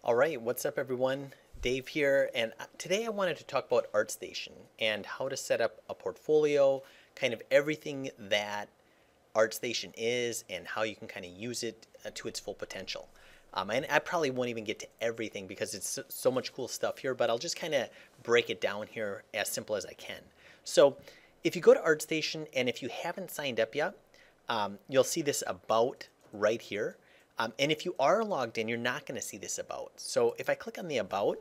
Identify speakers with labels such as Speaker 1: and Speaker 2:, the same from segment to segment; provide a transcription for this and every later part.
Speaker 1: All right, what's up everyone? Dave here, and today I wanted to talk about ArtStation and how to set up a portfolio, kind of everything that ArtStation is and how you can kind of use it to its full potential. And I probably won't even get to everything because it's so much cool stuff here, but I'll just kind of break it down here as simple as I can. So if you go to ArtStation and if you haven't signed up yet, you'll see this about right here. And if you are logged in, you're not going to see this about. So if I click on the about,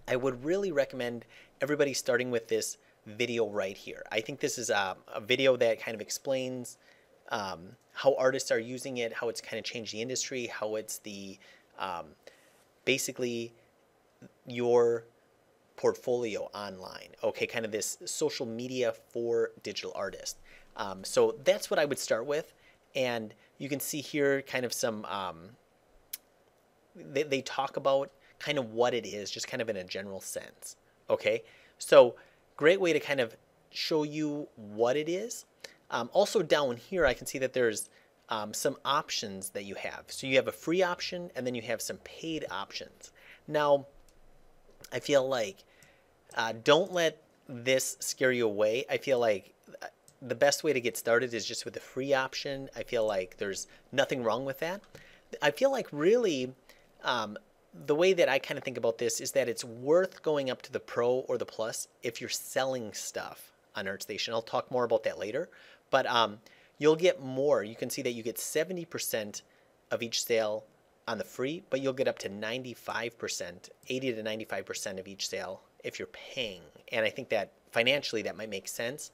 Speaker 1: I would really recommend everybody starting with this video right here. I think this is a video that kind of explains how artists are using it, how it's kind of changed the industry, how it's the basically your portfolio online. Okay, kind of this social media for digital artists. So that's what I would start with. And you can see here kind of some, they talk about kind of what it is, just kind of in a general sense. Okay, so great way to kind of show you what it is. Also down here, I can see that there's some options that you have. So you have a free option and then you have some paid options. Now, I feel like don't let this scare you away. I feel like the best way to get started is just with the free option. I feel like there's nothing wrong with that. I feel like really the way that I kind of think about this is that it's worth going up to the Pro or the Plus if you're selling stuff on ArtStation. I'll talk more about that later, but you'll get more. You can see that you get 70% of each sale on the free, but you'll get up to 95%, 80 to 95% of each sale if you're paying. And I think that financially that might make sense.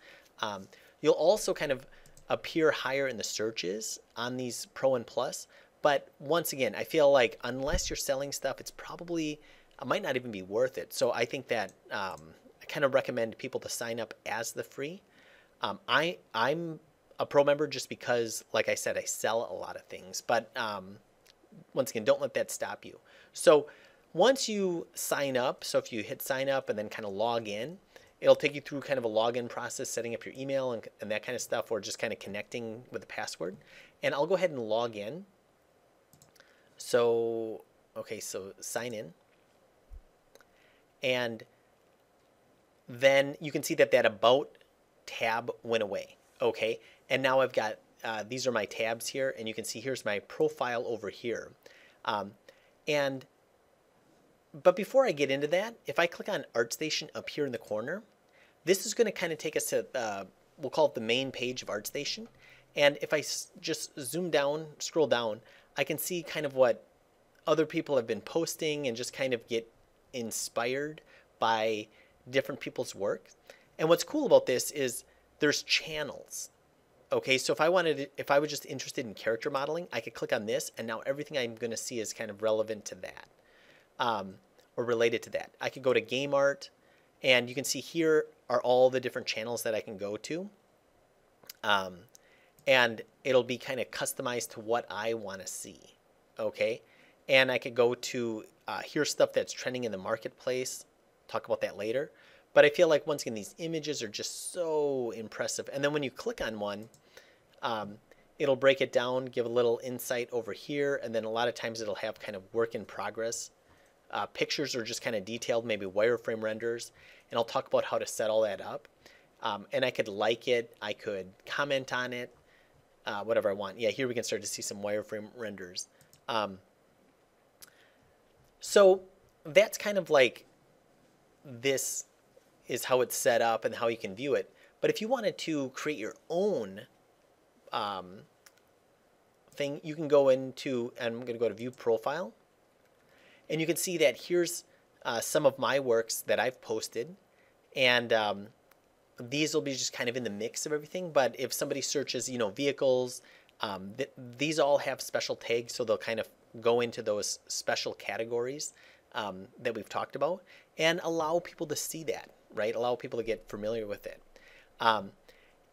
Speaker 1: You'll also kind of appear higher in the searches on these Pro and Plus. But once again, I feel like unless you're selling stuff, it might not even be worth it. So I think that I kind of recommend people to sign up as the free. I'm a Pro member just because, like I said, I sell a lot of things. But once again, don't let that stop you. So once you sign up, so if you hit sign up and then kind of log in, it'll take you through kind of a login process, setting up your email and that kind of stuff, or just kind of connecting with the password. And I'll go ahead and log in. So, okay, so sign in. And then you can see that that About tab went away. Okay, and now I've got, these are my tabs here, and you can see here's my profile over here. But before I get into that, if I click on ArtStation up here in the corner, this is going to kind of take us to, we'll call it the main page of ArtStation. And if I just zoom down, scroll down, I can see kind of what other people have been posting and just kind of get inspired by different people's work. And what's cool about this is there's channels. Okay, so if I was just interested in character modeling, I could click on this, and now everything I'm going to see is kind of relevant to that. Or related to that. I could go to game art, and you can see here are all the different channels that I can go to. And it'll be kind of customized to what I want to see. Okay, and I could go to here's stuff that's trending in the marketplace. Talk about that later. But I feel like once again these images are just so impressive. And then when you click on one, it'll break it down, give a little insight over here, and then a lot of times it'll have kind of work in progress. Pictures are just kind of detailed, maybe wireframe renders, and I'll talk about how to set all that up. And I could like it, I could comment on it, whatever I want. Yeah, here we can start to see some wireframe renders. So that's kind of like, this is how it's set up and how you can view it. But if you wanted to create your own thing, you can go into, and I'm going to go to View Profile. And you can see that here's some of my works that I've posted. And these will be just kind of in the mix of everything. But if somebody searches, you know, vehicles, these all have special tags. So they'll kind of go into those special categories that we've talked about and allow people to see that, right? Allow people to get familiar with it.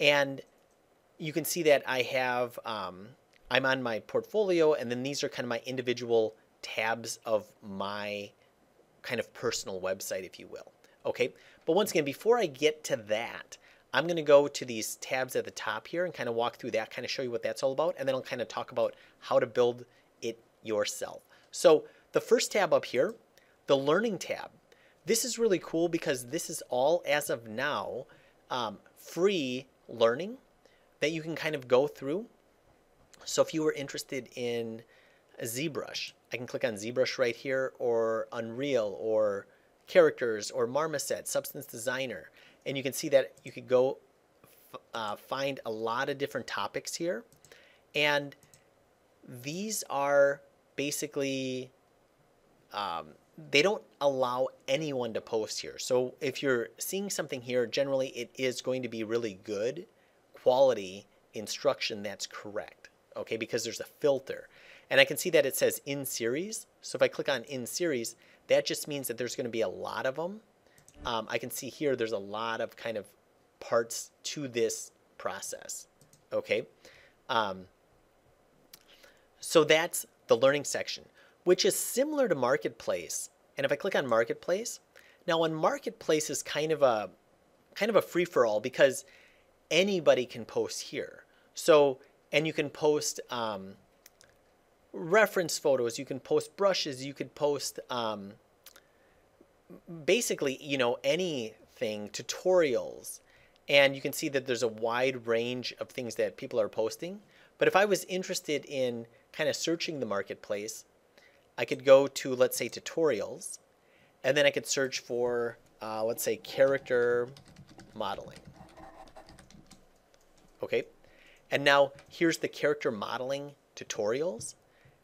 Speaker 1: And you can see that I have, I'm on my portfolio, and then these are kind of my individual tabs of my kind of personal website, if you will. Okay, but once again, before I get to that, I'm going to go to these tabs at the top here and kind of walk through that, kind of show you what that's all about, and then I'll kind of talk about how to build it yourself. So The first tab up here, the Learning tab. This is really cool because this is all, as of now, free learning that you can kind of go through. So if you were interested in ZBrush, I can click on ZBrush right here, or Unreal, or Characters, or Marmoset, Substance Designer, and you can see that you could go find a lot of different topics here. And these are basically, they don't allow anyone to post here. So if you're seeing something here, generally it is going to be really good quality instruction that's correct, okay, because there's a filter. And I can see that it says in series. So if I click on in series, that just means that there's going to be a lot of them. I can see here there's a lot of kind of parts to this process, okay? So that's the learning section, which is similar to Marketplace. And if I click on Marketplace, now on Marketplace is kind of a free-for-all because anybody can post here. So, and you can post reference photos, you can post brushes, you could post basically, you know, anything, tutorials. And you can see that there's a wide range of things that people are posting. But if I was interested in kind of searching the Marketplace, I could go to, let's say, tutorials, and then I could search for, let's say, character modeling. Okay, and now here's the character modeling tutorials.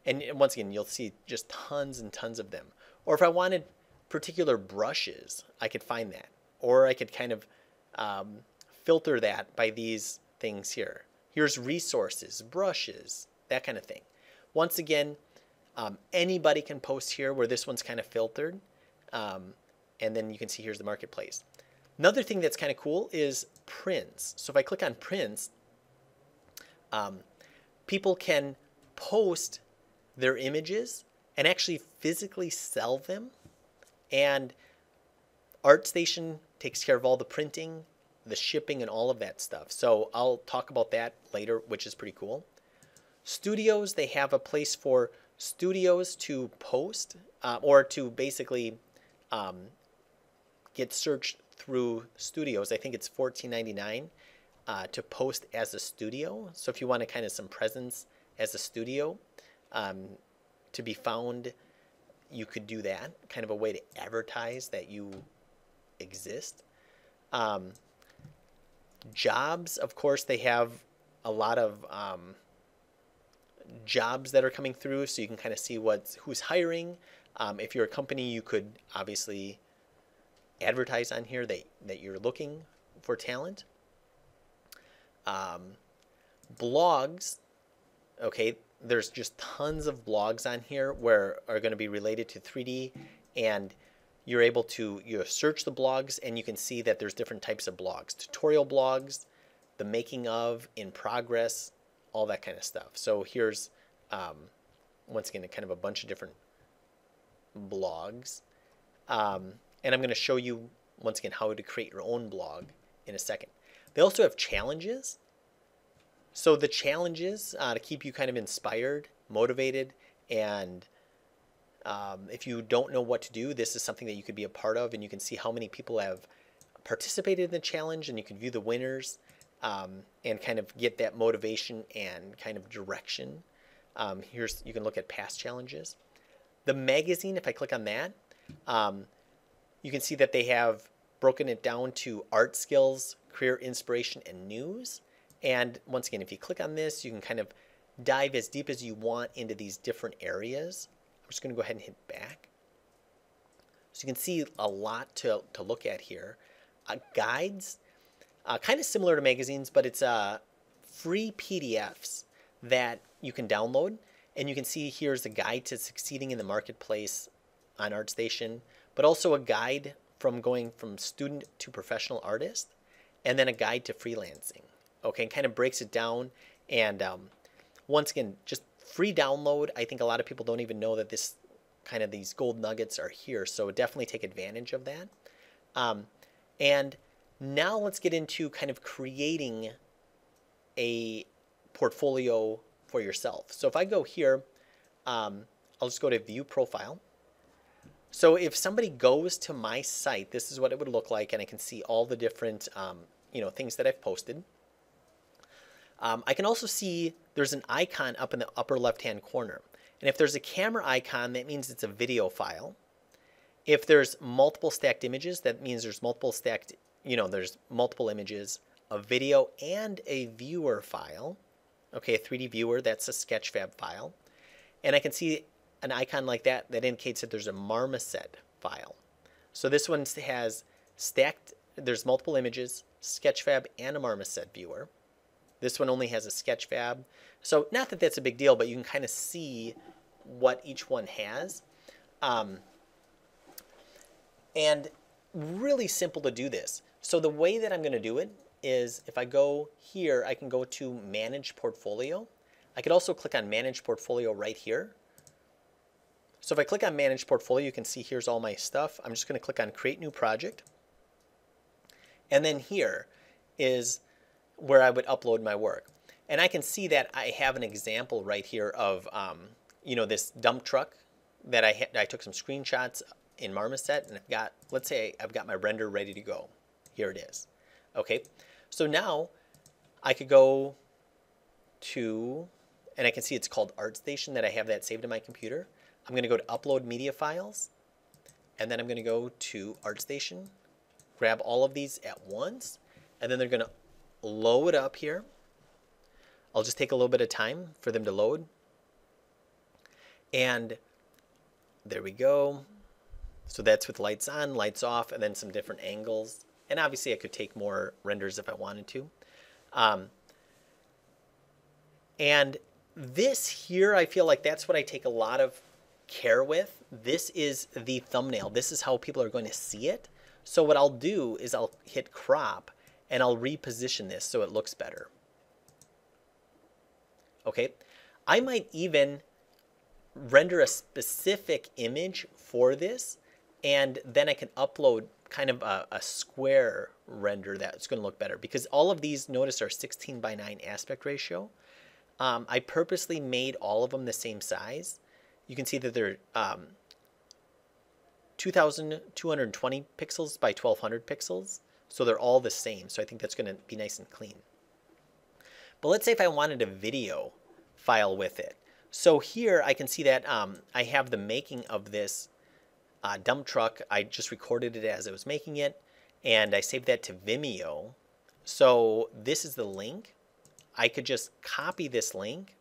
Speaker 1: And once again, you'll see just tons and tons of them. Or if I wanted particular brushes, I could find that. Or I could kind of filter that by these things here. Here's resources, brushes, that kind of thing. Once again, anybody can post here where this one's kind of filtered. And then you can see here's the Marketplace. Another thing that's kind of cool is prints. So if I click on prints, people can post their images and actually physically sell them. And ArtStation takes care of all the printing, the shipping, and all of that stuff. So I'll talk about that later, which is pretty cool. Studios, they have a place for studios to post or to basically get searched through studios. I think it's $14.99 to post as a studio. So if you want to kind of some presence as a studio to be found, you could do that. Kind of a way to advertise that you exist. Jobs, of course, they have a lot of jobs that are coming through, so you can kind of see who's hiring. If you're a company, you could obviously advertise on here that you're looking for talent. Blogs, okay, there's just tons of blogs on here where are going to be related to 3D, and you're able to search the blogs, and you can see that there's different types of blogs, tutorial blogs, the making of, in progress, all that kind of stuff. So here's once again kind of a bunch of different blogs, and I'm going to show you once again how to create your own blog in a second. They also have challenges. So the challenges to keep you kind of inspired, motivated, and if you don't know what to do, this is something that you could be a part of, and you can see how many people have participated in the challenge, and you can view the winners and kind of get that motivation and kind of direction. You can look at past challenges. The magazine, if I click on that, you can see that they have broken it down to art skills, career inspiration, and news. And once again, if you click on this, you can kind of dive as deep as you want into these different areas. I'm just going to go ahead and hit back. So you can see a lot to look at here. Guides, kind of similar to magazines, but it's free PDFs that you can download. And you can see here's a guide to succeeding in the marketplace on ArtStation, but also a guide from going from student to professional artist, and then a guide to freelancing. Okay, and kind of breaks it down. And once again, just free download. I think a lot of people don't even know that these gold nuggets are here, so definitely take advantage of that. And now let's get into kind of creating a portfolio for yourself. So if I go here, I'll I'll just go to View Profile. So if somebody goes to my site, this is what it would look like, and I can see all the different things that I've posted. I can also see there's an icon up in the upper left-hand corner. And if there's a camera icon, that means it's a video file. If there's multiple stacked images, that means there's multiple stacked, there's multiple images, a video, and a viewer file. Okay, a 3D viewer, that's a Sketchfab file. And I can see an icon like that that indicates that there's a marmoset file. So this one has there's multiple images, Sketchfab, and a marmoset viewer. This one only has a Sketchfab. So not that that's a big deal, but you can kind of see what each one has. And really simple to do this. So the way that I'm going to do it is if I go here, I can go to Manage Portfolio. I could also click on Manage Portfolio right here. So if I click on Manage Portfolio, you can see here's all my stuff. I'm just going to click on Create New Project. And then here is where I would upload my work. And I can see that I have an example right here of this dump truck that I took some screenshots in Marmoset, and I've got, let's say I've got my render ready to go. Here it is. Okay, so now I could go to, and I can see it's called ArtStation, that I have that saved in my computer. I'm going to go to Upload Media Files, and then I'm going to go to ArtStation, grab all of these at once, and then they're going to load up here. I'll just take a little bit of time for them to load. And there we go. So that's with lights on, lights off, and then some different angles. And obviously I could take more renders if I wanted to. And this here, I feel like that's what I take a lot of care with. This is the thumbnail. This is how people are going to see it. So what I'll do is I'll hit crop and I'll reposition this so it looks better. Okay, I might even render a specific image for this, and then I can upload kind of a square render that's going to look better, because all of these, notice, are 16:9 aspect ratio. I purposely made all of them the same size. You can see that they're 2,220 pixels by 1,200 pixels, so they're all the same. So I think that's going to be nice and clean. But let's say if I wanted a video file with it. So here I can see that I have the making of this dump truck. I just recorded it as I was making it, and I saved that to Vimeo. So this is the link. I could just copy this link,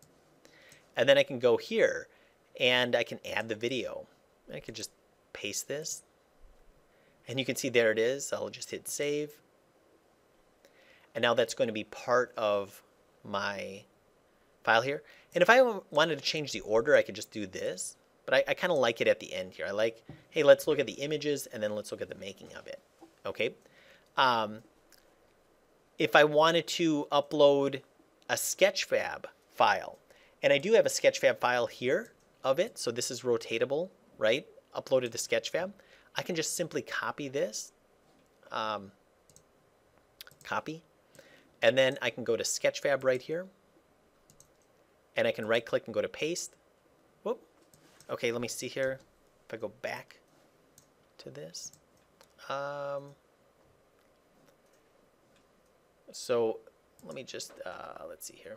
Speaker 1: and then I can go here and I can add the video. I could just paste this, and you can see there it is. I'll just hit save, and now that's going to be part of my file here. And if I wanted to change the order, I could just do this, but I kind of like it at the end here. I like, hey, let's look at the images and then let's look at the making of it. Okay. If I wanted to upload a Sketchfab file, and I do have a Sketchfab file here of it, so this is rotatable, right? Uploaded to Sketchfab. I can just simply copy this, copy, and then I can go to Sketchfab right here, and I can right click and go to paste. Whoop. Okay, let me see here. If I go back to this. So let me just, let's see here.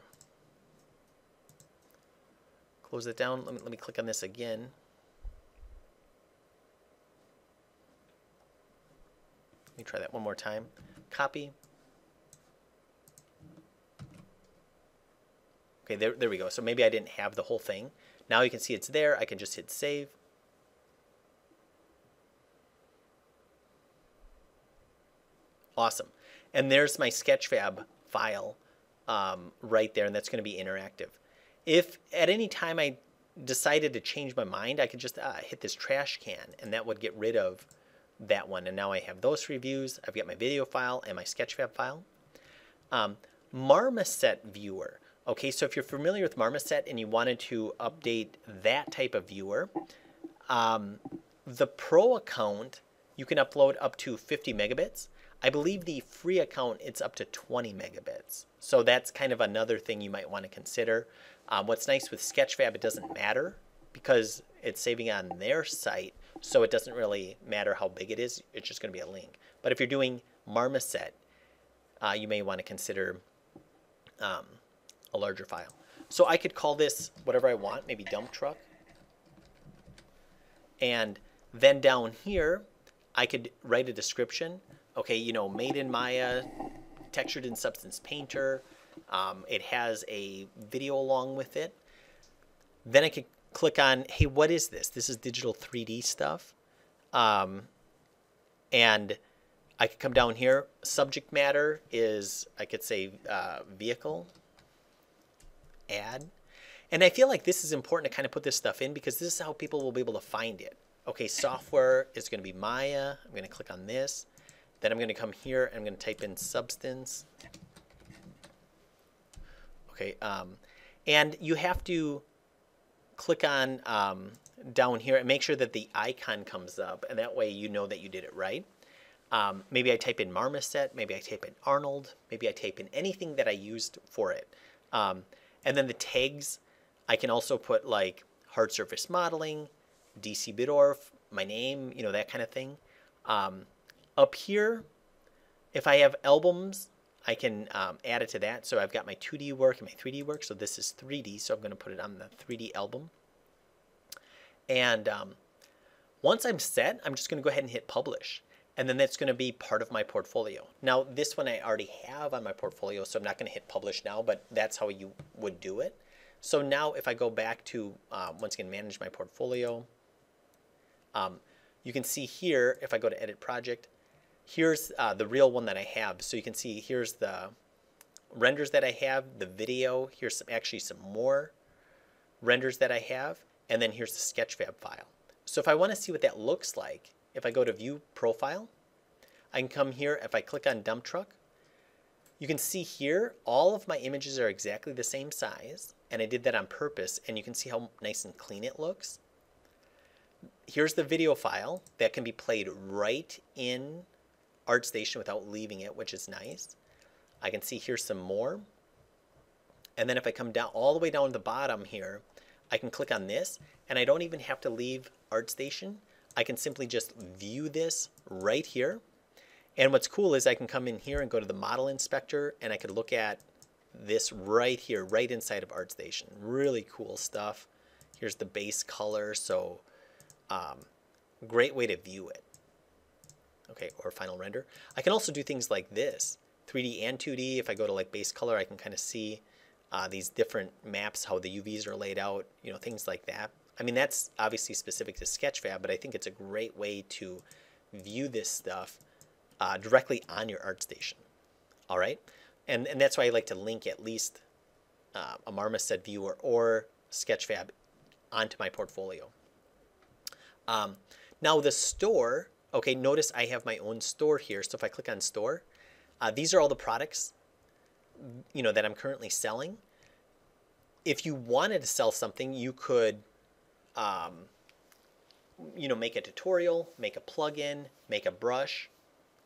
Speaker 1: Close it down. Let me click on this again. Let me try that one more time. Copy. Okay, there we go. So maybe I didn't have the whole thing. Now you can see it's there. I can just hit save. Awesome. And there's my Sketchfab file right there, and that's going to be interactive. If at any time I decided to change my mind, I could just hit this trash can, and that would get rid of that one. And now I have those three views. I've got my video file and my Sketchfab file. Marmoset viewer. Okay, so if you're familiar with Marmoset and you wanted to update that type of viewer, the Pro account, you can upload up to 50 megabits. I believe the free account, it's up to 20 megabits. So that's kind of another thing you might want to consider. What's nice with Sketchfab, it doesn't matter because it's saving on their site, so it doesn't really matter how big it is. It's just going to be a link. But if you're doing Marmoset, you may want to consider a larger file. So I could call this whatever I want, maybe dump truck. And then down here, I could write a description. Okay, you know, made in Maya, textured in Substance Painter. It has a video along with it. Then I could click on, hey, what is this? This is digital 3D stuff. And I could come down here. Subject matter is, I could say, vehicle, add. And I feel like this is important to kind of put this stuff in because this is how people will be able to find it. Okay, software is going to be Maya. I'm going to click on this. Then I'm going to come here and I'm going to type in Substance. Okay, and you have to click on down here and make sure that the icon comes up, and that way you know that you did it right. Maybe I type in Marmoset, maybe I type in Arnold, maybe I type in anything that I used for it. And then the tags, I can also put like hard surface modeling, dcbittorf, my name, you know, that kind of thing. Up here, if I have albums, I can add it to that. So I've got my 2D work and my 3D work. So this is 3D, so I'm going to put it on the 3D album. And once I'm set, I'm just going to go ahead and hit publish. And then that's going to be part of my portfolio. Now, this one I already have on my portfolio, so I'm not going to hit publish now, but that's how you would do it. So now if I go back to, once again, manage my portfolio, you can see here, if I go to edit project, here's the real one that I have. So you can see here's the renders that I have, the video, here's actually some more renders that I have, and then here's the Sketchfab file. So if I want to see what that looks like, if I go to view profile, I can come here. If I click on dump truck, you can see here all of my images are exactly the same size, and I did that on purpose, and you can see how nice and clean it looks. Here's the video file that can be played right in ArtStation without leaving it, which is nice. I can see here's some more. And then if I come down all the way down to the bottom here, I can click on this, and I don't even have to leave ArtStation. I can simply just view this right here. And what's cool is I can come in here and go to the model inspector, and I could look at this right here, right inside of ArtStation. Really cool stuff. Here's the base color, so great way to view it. Okay, or final render. I can also do things like this, 3D and 2D. If I go to like base color, I can kind of see these different maps, how the UVs are laid out, you know, things like that. I mean, that's obviously specific to Sketchfab, but I think it's a great way to view this stuff directly on your ArtStation. All right, and that's why I like to link at least a Marmoset viewer or Sketchfab onto my portfolio. Now the store, okay, notice I have my own store here. So if I click on store, these are all the products, you know, that I'm currently selling. If you wanted to sell something, you could you know, make a tutorial, make a plugin, make a brush,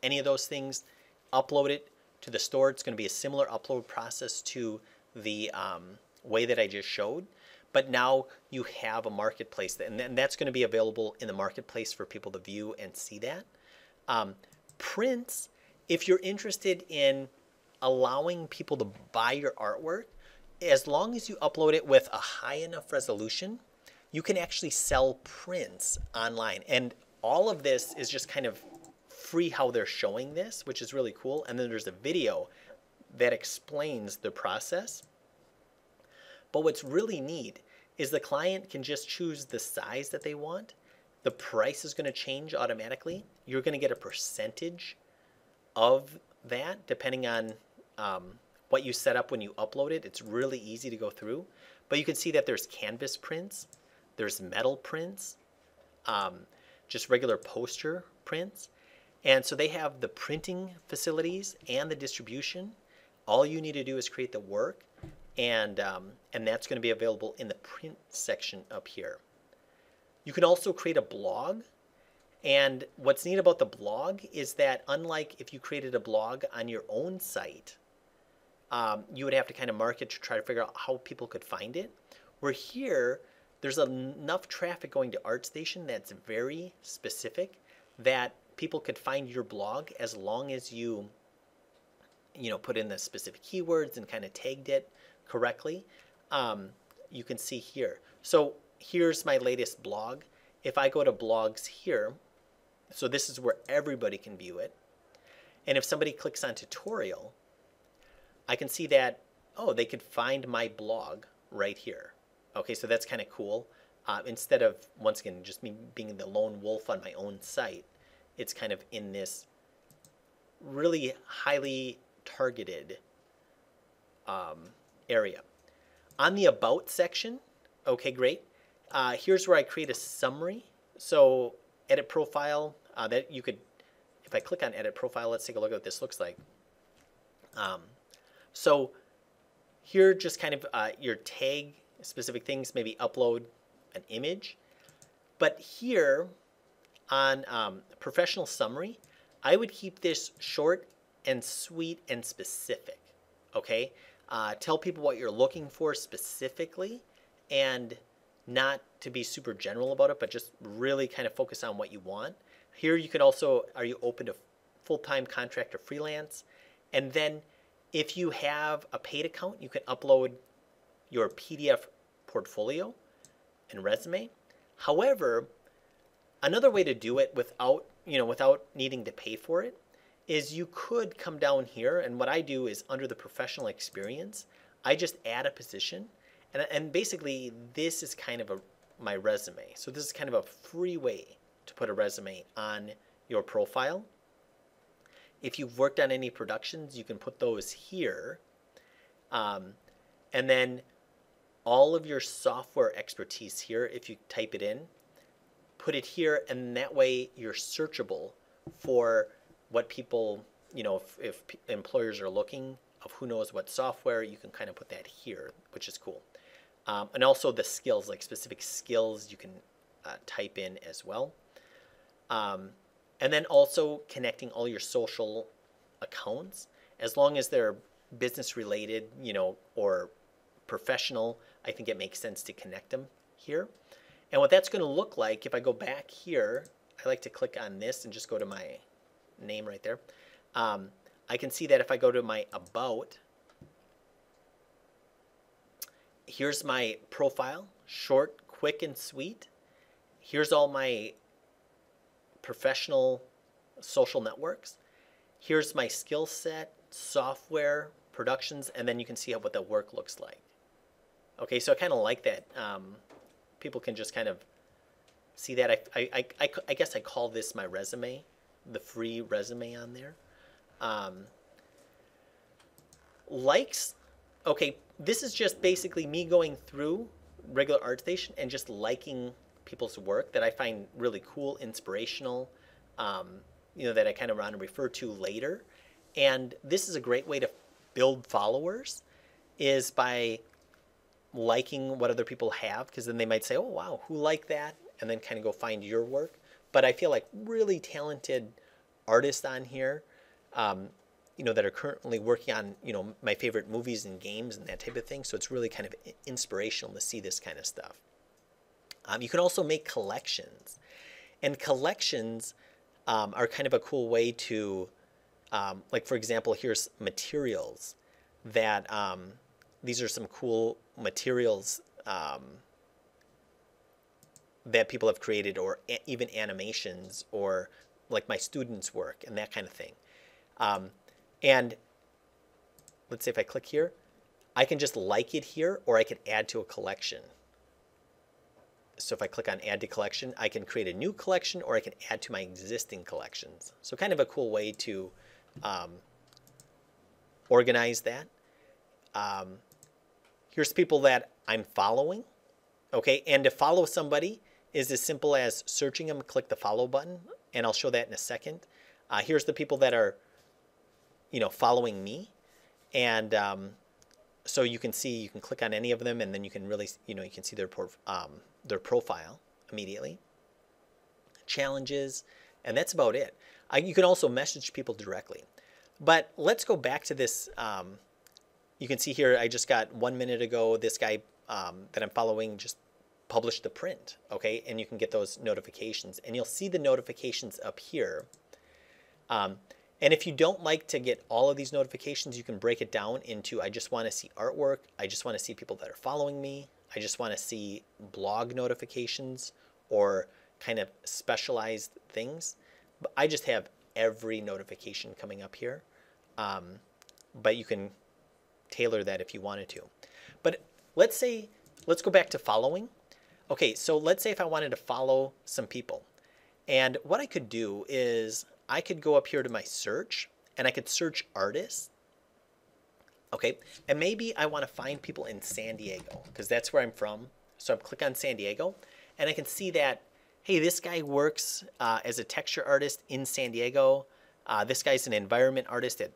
Speaker 1: any of those things, upload it to the store. It's going to be a similar upload process to the way that I just showed. But now you have a marketplace, and that's going to be available in the marketplace for people to view and see that. Prints, if you're interested in allowing people to buy your artwork, as long as you upload it with a high enough resolution, you can actually sell prints online. And all of this is just kind of free how they're showing this, which is really cool. And then there's a video that explains the process. But what's really neat is the client can just choose the size that they want. The price is going to change automatically. You're going to get a percentage of that depending on what you set up when you upload it. It's really easy to go through. But you can see that there's canvas prints, there's metal prints, just regular poster prints. And so they have the printing facilities and the distribution. All you need to do is create the work, and that's going to be available in the print section up here. You can also create a blog. And what's neat about the blog is that unlike if you created a blog on your own site, you would have to kind of market to try to figure out how people could find it. Where here, there's enough traffic going to ArtStation that's very specific that people could find your blog as long as you put in the specific keywords and kind of tagged it correctly. You can see here. So here's my latest blog. If I go to blogs here, so this is where everybody can view it. And if somebody clicks on tutorial, I can see that, oh, they could find my blog right here. Okay, so that's kind of cool. Instead of, once again, just me being the lone wolf on my own site, it's kind of in this really highly targeted area. On the About section, okay, great. Here's where I create a summary. So edit profile, that you could, if I click on edit profile, let's take a look at what this looks like. So here, just kind of your tag specific things, maybe upload an image. But here on professional summary, I would keep this short and sweet and specific, okay? Tell people what you're looking for specifically, and not to be super general about it, but just really kind of focus on what you want. Here you can also, are you open to full-time contract or freelance? And then if you have a paid account, you can upload your PDF portfolio and resume. However, another way to do it without needing to pay for it is you could come down here, and what I do is under the professional experience, I just add a position, and basically this is kind of my resume. So this is kind of a free way to put a resume on your profile. If you've worked on any productions, you can put those here, and then all of your software expertise here, if you type it in, put it here, and that way you're searchable for what people, if employers are looking of who knows what software, you can kind of put that here, which is cool. And also the skills, like specific skills, you can type in as well. And then also connecting all your social accounts, as long as they're business related, or professional, I think it makes sense to connect them here. And what that's going to look like, if I go back here, I like to click on this and just go to my name right there. I can see that if I go to my About, here's my profile, short, quick, and sweet. Here's all my professional social networks. Here's my skill set, software, productions, and then you can see what the work looks like. Okay, so I kind of like that. People can just kind of see that. I guess I call this my resume, the free resume on there. Likes, okay, this is just basically me going through regular ArtStation and just liking people's work that I find really cool, inspirational, that I kind of want to refer to later. And this is a great way to build followers, is by liking what other people have, because then they might say, oh wow, who liked that, and then kind of go find your work. But I feel like really talented artists on here, that are currently working on my favorite movies and games and that type of thing. So it's really kind of inspirational to see this kind of stuff. You can also make collections, and collections are kind of a cool way to, like for example, here's materials that these are some cool materials that people have created, or even animations, or like my students' work and that kind of thing. And let's say if I click here, I can just like it here, or I can add to a collection. So if I click on add to collection, I can create a new collection, or I can add to my existing collections. So kind of a cool way to organize that. Here's people that I'm following. Okay, and to follow somebody is as simple as searching them, click the follow button, and I'll show that in a second. Here's the people that are, following me, and so you can see, you can click on any of them, and then you can really, you can see their profile immediately. Challenges, and that's about it. You can also message people directly. But let's go back to this. You can see here, I just got 1 minute ago, this guy that I'm following just publish the print, okay? And you can get those notifications, and you'll see the notifications up here. And if you don't like to get all of these notifications, you can break it down into, I just want to see artwork, I just want to see people that are following me, I just want to see blog notifications or kind of specialized things. But I just have every notification coming up here. But you can tailor that if you wanted to. But let's go back to following. Okay, so let's say if I wanted to follow some people. And what I could do is I could go up here to my search and I could search artists. Okay, and maybe I want to find people in San Diego because that's where I'm from. So I click on San Diego and I can see that, hey, this guy works as a texture artist in San Diego. This guy's an environment artist at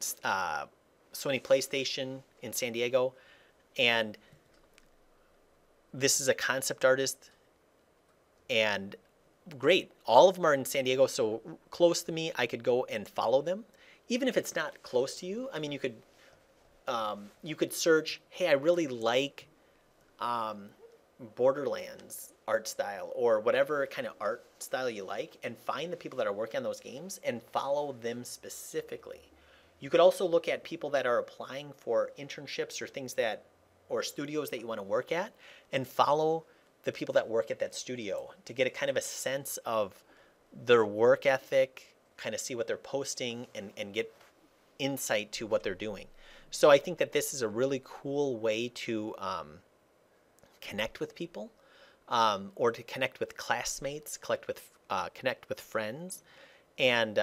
Speaker 1: Sony PlayStation in San Diego. And this is a concept artist. And great, all of them are in San Diego, so close to me, I could go and follow them. Even if it's not close to you, I mean, you could search, hey, I really like Borderlands art style or whatever kind of art style you like, and find the people that are working on those games and follow them specifically. You could also look at people that are applying for internships or things that, or studios that you want to work at, and follow the people that work at that studio to get a kind of a sense of their work ethic, kind of see what they're posting and get insight to what they're doing. So I think that this is a really cool way to connect with people, or to connect with classmates, connect with friends, and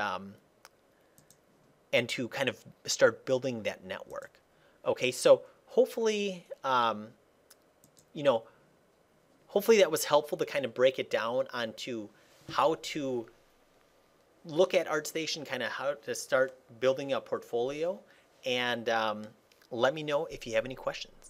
Speaker 1: to kind of start building that network. Okay, so hopefully, hopefully that was helpful to kind of break it down onto how to look at ArtStation, kind of how to start building a portfolio. And let me know if you have any questions.